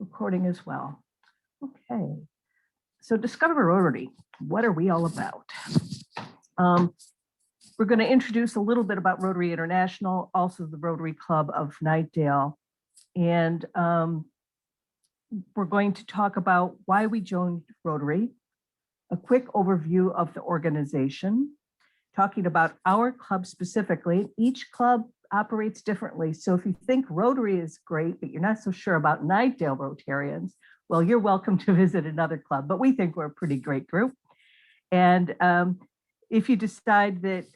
recording as well. Okay, so Discover Rotary, what are we all about? We're going to introduce a little bit about Rotary International, also the Rotary Club of Knightdale. And we're going to talk about why we joined Rotary, a quick overview of the organization, talking about our club specifically. Each club operates differently. So if you think Rotary is great, but you're not so sure about Knightdale Rotarians, well, you're welcome to visit another club, but we think we're a pretty great group. And if you decide that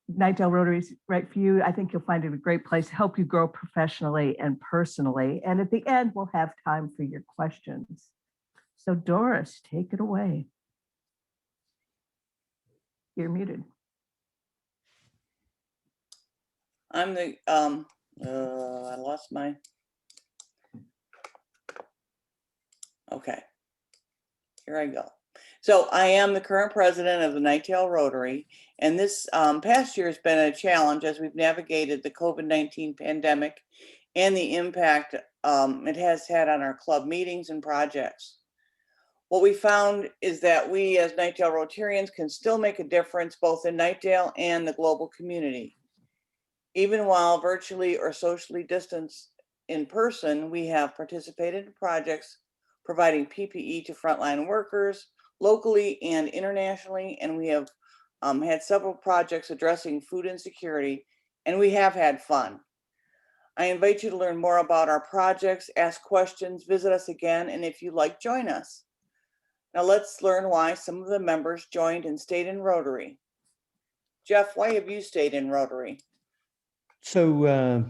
Knightdale Rotary is right for you, I think you'll find it a great place to help you grow professionally and personally. And at the end, we'll have time for your questions. So Doris, take it away. You're muted. I'm the, I lost my, okay, here I go. So I am the current president of the Knightdale Rotary, and this past year has been a challenge as we've navigated the COVID-19 pandemic and the impact it has had on our club meetings and projects. What we found is that we as Knightdale Rotarians can still make a difference both in Knightdale and the global community. Even while virtually or socially distanced in person, we have participated in projects providing PPE to frontline workers locally and internationally, and we have had several projects addressing food insecurity, and we have had fun. I invite you to learn more about our projects, ask questions, visit us again, and if you like, join us. Now let's learn why some of the members joined and stayed in Rotary. Jeff, why have you stayed in Rotary? So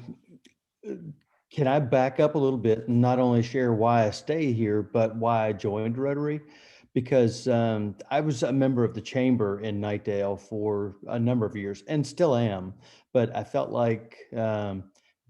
can I back up a little bit and not only share why I stay here, but why I joined Rotary? Because I was a member of the chamber in Knightdale for a number of years and still am, but I felt like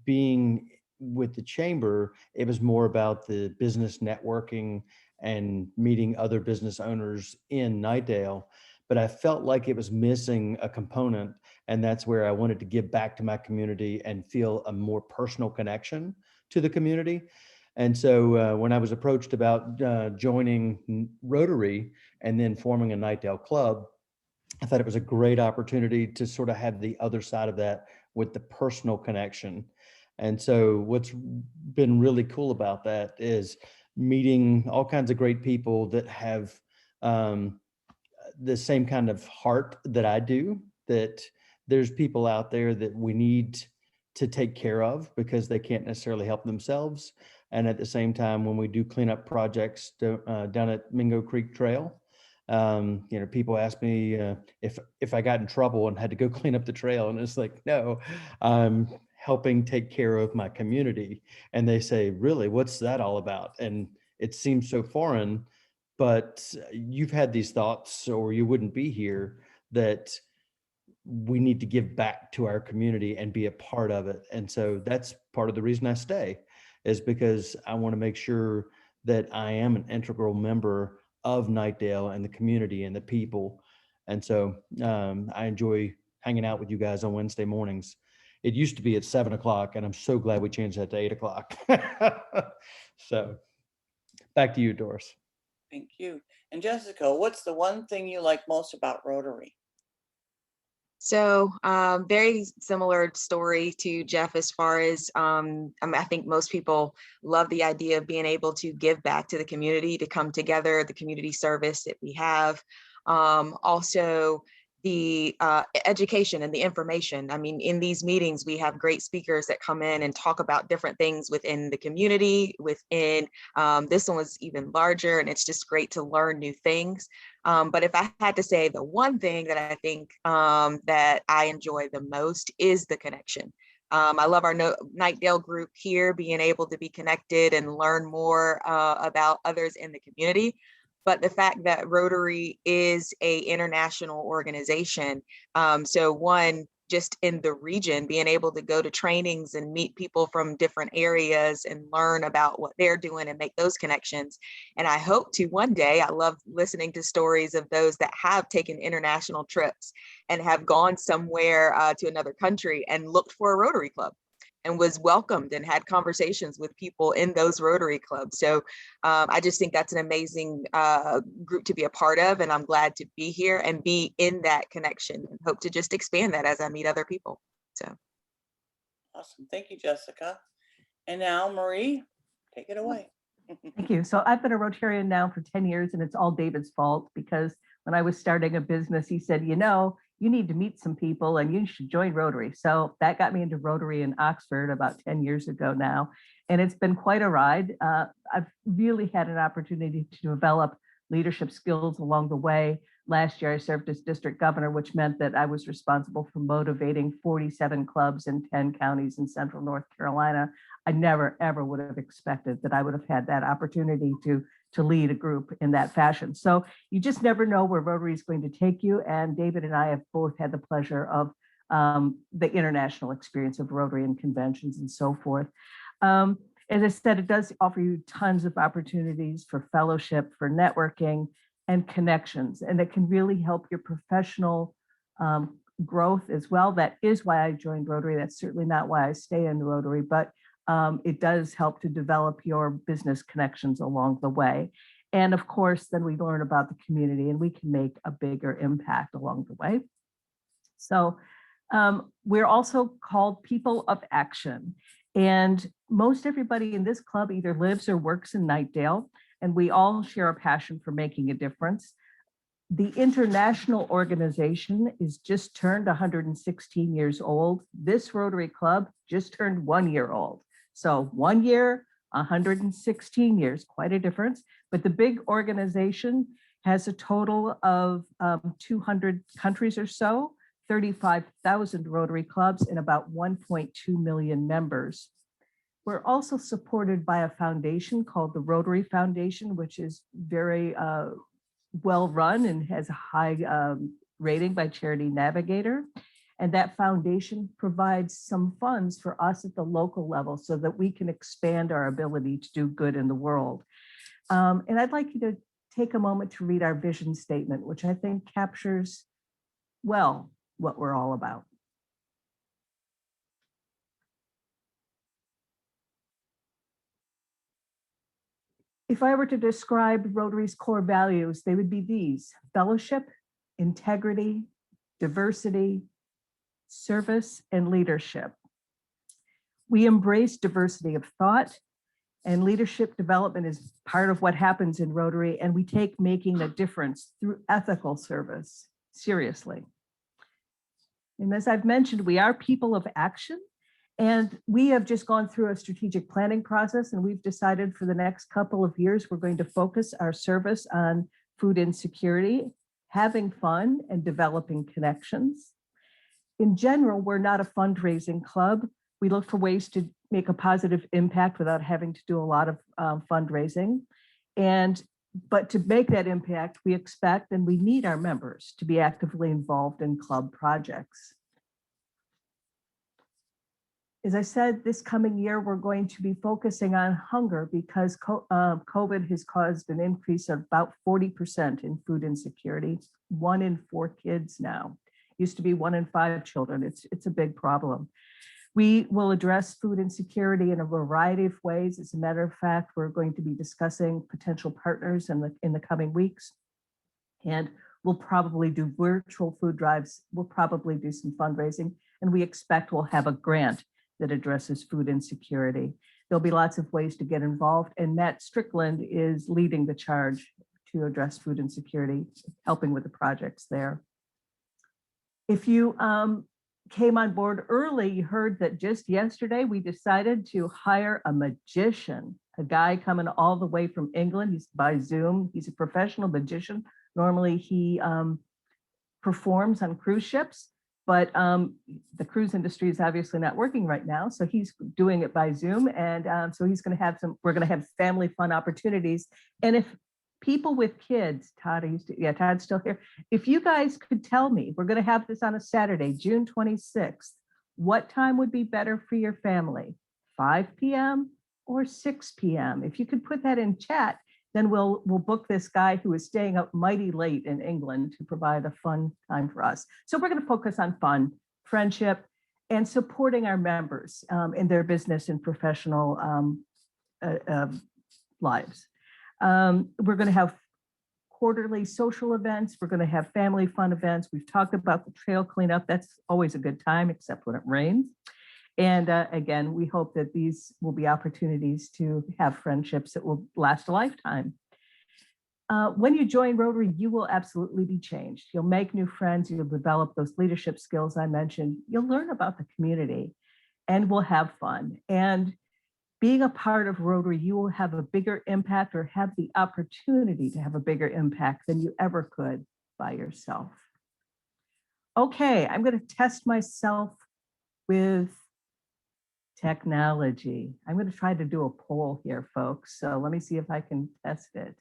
being with the chamber, it was more about the business networking and meeting other business owners in Knightdale. But I felt like it was missing a component, and that's where I wanted to give back to my community and feel a more personal connection to the community. And so when I was approached about joining Rotary and then forming a Knightdale club, I thought it was a great opportunity to sort of have the other side of that with the personal connection. And so what's been really cool about that is meeting all kinds of great people that have the same kind of heart that I do, that there's people out there that we need to take care of because they can't necessarily help themselves. And at the same time, when we do cleanup projects down at Mingo Creek Trail, people ask me if I got in trouble and had to go clean up the trail, and it's like, no, I'm helping take care of my community. And they say, really, what's that all about? And it seems so foreign, but you've had these thoughts or you wouldn't be here, that we need to give back to our community and be a part of it. And so that's part of the reason I stay, is because I want to make sure that I am an integral member of Knightdale and the community and the people. And so I enjoy hanging out with you guys on Wednesday mornings. It used to be at 7 o'clock, and I'm so glad we changed that to 8 o'clock. So back to you, Doris. Thank you. And Jessica, what's the one thing you like most about Rotary? So very similar story to Jeff as far as I think most people love the idea of being able to give back to the community, to come together, the community service that we have. Also, the education and the information. I mean, in these meetings, we have great speakers that come in and talk about different things within the community, within this one was even larger, and it's just great to learn new things. But if I had to say the one thing that I think that I enjoy the most is the connection. I love our Knightdale group here, being able to be connected and learn more about others in the community. But the fact that Rotary is an international organization, so one, just in the region, being able to go to trainings and meet people from different areas and learn about what they're doing and make those connections. And I hope to one day, I love listening to stories of those that have taken international trips and have gone somewhere to another country and looked for a Rotary club. and was welcomed and had conversations with people in those Rotary clubs. So I just think that's an amazing group to be a part of, and I'm glad to be here and be in that connection, and hope to just expand that as I meet other people. So Awesome. Thank you, Jessica. And now Marie, take it away. Thank you. So I've been a Rotarian now for 10 years, and it's all David's fault, because when I was starting a business, he said, you know, you need to meet some people and you should join Rotary. So that got me into Rotary in Oxford about 10 years ago now. And it's been quite a ride. I've really had an opportunity to develop leadership skills along the way. Last year, I served as district governor, which meant that I was responsible for motivating 47 clubs in 10 counties in central North Carolina. I never, ever would have expected that I would have had that opportunity to lead a group in that fashion. So you just never know where Rotary is going to take you. And David and I have both had the pleasure of the international experience of Rotary and conventions and so forth. As I said, it does offer you tons of opportunities for fellowship, for networking, and connections. And it can really help your professional growth as well. That is why I joined Rotary. That's certainly not why I stay in Rotary, but it does help to develop your business connections along the way. And of course, then we learn about the community and we can make a bigger impact along the way. So we're also called People of Action. And most everybody in this club either lives or works in Knightdale, and we all share a passion for making a difference. The international organization is just turned 116 years old. This Rotary Club just turned 1 year old. So 1 year, 116 years, quite a difference. But the big organization has a total of 200 countries or so, 35,000 Rotary clubs, and about 1.2 million members. We're also supported by a foundation called the Rotary Foundation, which is very well run and has a high rating by Charity Navigator. And that foundation provides some funds for us at the local level so that we can expand our ability to do good in the world. And I'd like you to take a moment to read our vision statement, which I think captures well what we're all about. If I were to describe Rotary's core values, they would be these: fellowship, integrity, diversity, service, and leadership. We embrace diversity of thought, and leadership development is part of what happens in Rotary, and we take making a difference through ethical service seriously. And as I've mentioned, we are people of action, and we have just gone through a strategic planning process, and we've decided for the next couple of years, we're going to focus our service on food insecurity, having fun, and developing connections. In general, we're not a fundraising club. We look for ways to make a positive impact without having to do a lot of fundraising. But to make that impact, we expect and we need our members to be actively involved in club projects. As I said, this coming year, we're going to be focusing on hunger because COVID has caused an increase of about 40% in food insecurity. 1 in 4 kids now. Used to be 1 in 5 children. It's a big problem. We will address food insecurity in a variety of ways. As a matter of fact, we're going to be discussing potential partners in the coming weeks. And we'll probably do virtual food drives. We'll probably do some fundraising. And we expect we'll have a grant that addresses food insecurity. There'll be lots of ways to get involved. And Matt Strickland is leading the charge to address food insecurity, helping with the projects there. If you came on board early, you heard that just yesterday we decided to hire a magician, a guy coming all the way from England. He's by Zoom. He's a professional magician. Normally he performs on cruise ships, but the cruise industry is obviously not working right now. So he's doing it by Zoom. And so he's going to have we're going to have family fun opportunities. And if people with kids, Todd's still here. If you guys could tell me, we're going to have this on a Saturday, June 26th, what time would be better for your family? 5 p.m. or 6 p.m.? If you could put that in chat, then we'll book this guy who is staying up mighty late in England to provide a fun time for us. So we're going to focus on fun, friendship, and supporting our members in their business and professional lives. We're going to have quarterly social events. We're going to have family fun events. We've talked about the trail cleanup. That's always a good time, except when it rains. And again, we hope that these will be opportunities to have friendships that will last a lifetime. When you join Rotary, you will absolutely be changed. You'll make new friends. You'll develop those leadership skills I mentioned. You'll learn about the community and we'll have fun. And being a part of Rotary, you will have a bigger impact or have the opportunity to have a bigger impact than you ever could by yourself. Okay, I'm going to test myself with technology. I'm going to try to do a poll here, folks. So let me see if I can test it.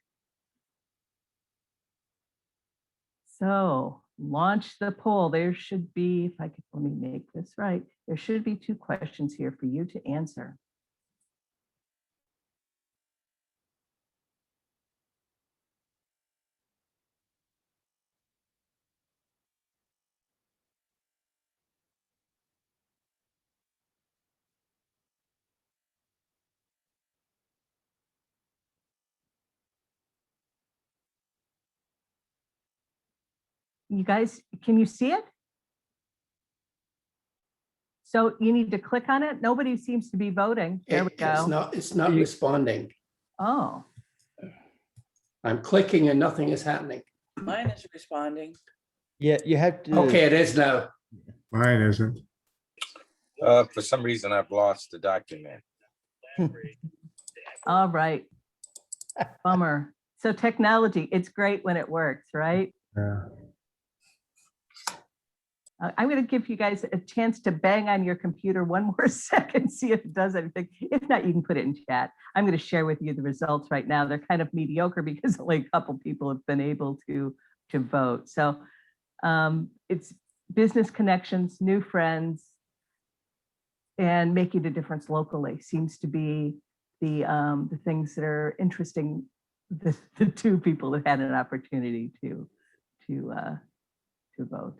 So launch the poll. There should be, if I could, let me make this right. There should be 2 questions here for you to answer. You guys, can you see it? So you need to click on it. Nobody seems to be voting. There we go. It's not responding. Oh, I'm clicking and nothing is happening. Mine is responding. Yeah, you have to. Okay, it is now. Mine isn't. For some reason, I've lost the document. all right. Bummer. So technology, it's great when it works, right? Yeah. I'm going to give you guys a chance to bang on your computer one more second, see if it does anything. If not, you can put it in chat. I'm going to share with you the results right now. They're kind of mediocre because only a couple people have been able to vote. So it's business connections, new friends, and making a difference locally seems to be the things that are interesting. The 2 people that had an opportunity to vote.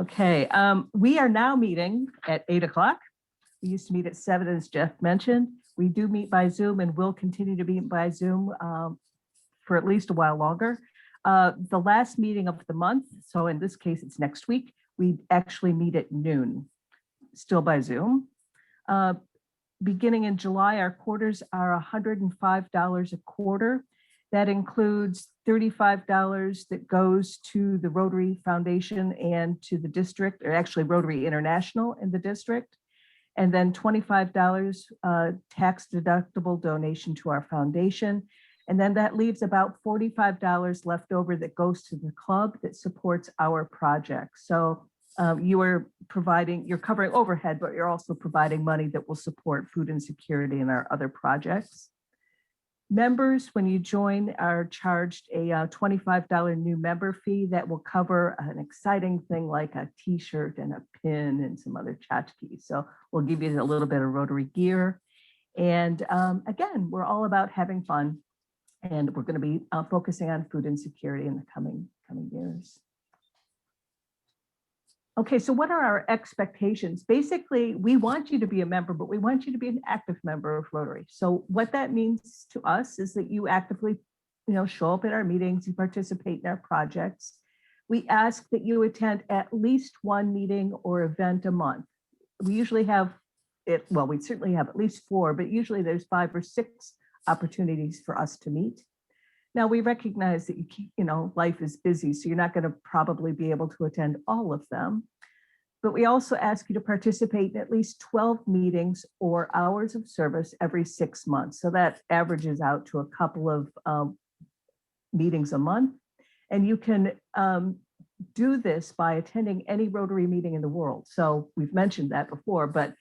Okay, we are now meeting at 8 o'clock. We used to meet at 7, as Jeff mentioned. We do meet by Zoom and will continue to meet by Zoom for at least a while longer. The last meeting of the month, so in this case, it's next week, we actually meet at noon, still by Zoom. Beginning in July, our quarters are $105 a quarter. That includes $35 that goes to the Rotary Foundation and to the district, or actually Rotary International in the district. And then $25 tax deductible donation to our foundation. And then that leaves about $45 left over that goes to the club that supports our project. So you're covering overhead, but you're also providing money that will support food insecurity and our other projects. Members, when you join, are charged a $25 new member fee that will cover an exciting thing like a t-shirt and a pin and some other tchotchkes. So we'll give you a little bit of Rotary gear. And again, we're all about having fun. And we're going to be focusing on food insecurity in the coming years. Okay, so what are our expectations? Basically, we want you to be a member, but we want you to be an active member of Rotary. So what that means to us is that you actively, show up at our meetings, you participate in our projects. We ask that you attend at least 1 meeting or event a month. We usually have it, well, we certainly have at least 4, but usually there's 5 or 6 opportunities for us to meet. Now, we recognize that life is busy, so you're not going to probably be able to attend all of them. But we also ask you to participate in at least 12 meetings or hours of service every 6 months. So that averages out to a couple of meetings a month. And you can do this by attending any Rotary meeting in the world. So we've mentioned that before, but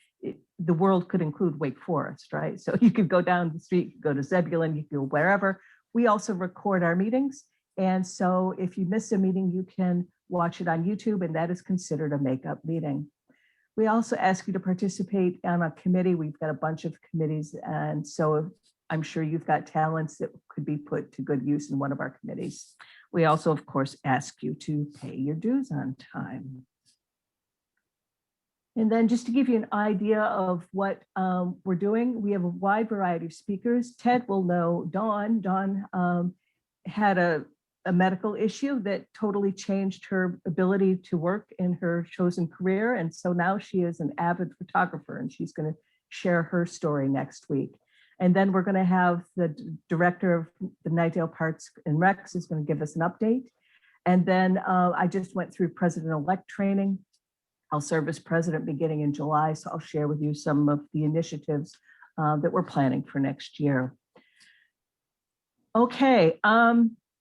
the world could include Wake Forest, right? So you could go down the street, you could go to Zebulon, you could go wherever. We also record our meetings. And so if you miss a meeting, you can watch it on YouTube, and that is considered a makeup meeting. We also ask you to participate on a committee. We've got a bunch of committees. And so I'm sure you've got talents that could be put to good use in one of our committees. We also, of course, ask you to pay your dues on time. And then just to give you an idea of what we're doing, we have a wide variety of speakers. Ted will know Dawn. Dawn had a medical issue that totally changed her ability to work in her chosen career. And so now she is an avid photographer, and she's going to share her story next week. And then we're going to have the director of the Knightdale Parks and Recs is going to give us an update. And then I just went through president-elect training. I'll serve as president beginning in July, so I'll share with you some of the initiatives that we're planning for next year. Okay,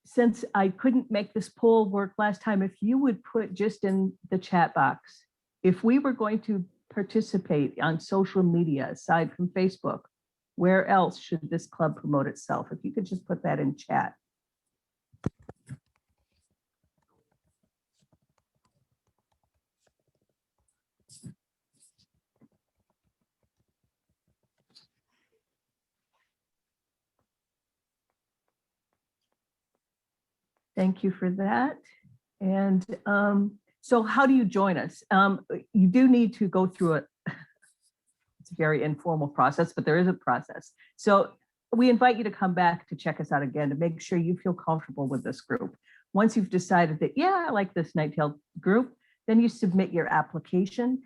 since I couldn't make this poll work last time, if you would put just in the chat box, if we were going to participate on social media aside from Facebook, where else should this club promote itself? If you could just put that in chat. Thank you for that. And so how do you join us? You do need to go through it. It's a very informal process, but there is a process. So we invite you to come back to check us out again to make sure you feel comfortable with this group. Once you've decided that, yeah, I like this Knightdale group, then you submit your application.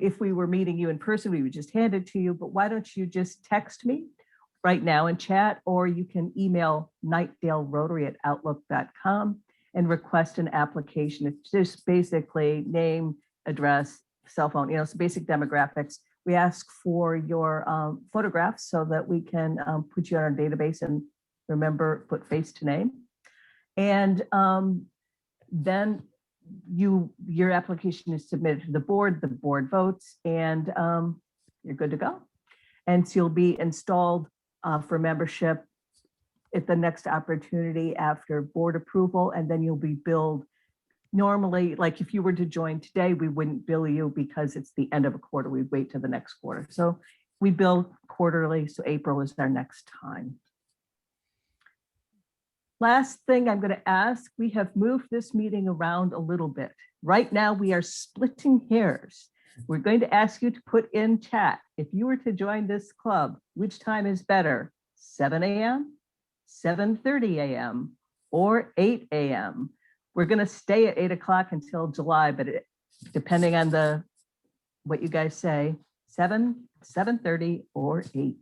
If we were meeting you in person, we would just hand it to you, but why don't you just text me right now in chat, or you can email knightdalerotary@outlook.com and request an application. It's just basically name, address, cell phone, so basic demographics. We ask for your photographs so that we can put you on our database and remember, put face to name. And then your application is submitted to the board votes, and you're good to go. And so you'll be installed for membership at the next opportunity after board approval, and then you'll be billed. Normally, like if you were to join today, we wouldn't bill you because it's the end of a quarter. We'd wait till the next quarter. So we bill quarterly, so April is our next time. Last thing I'm going to ask, we have moved this meeting around a little bit. Right now, we are splitting hairs. We're going to ask you to put in chat, if you were to join this club, which time is better, 7 a.m., 7:30 a.m., or 8 a.m.? We're going to stay at 8 o'clock until July, but depending on what you guys say, 7, 7:30, or 8.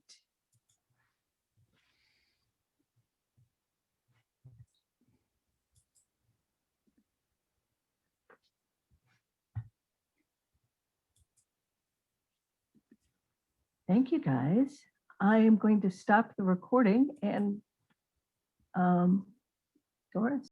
Thank you, guys. I am going to stop the recording and Doris.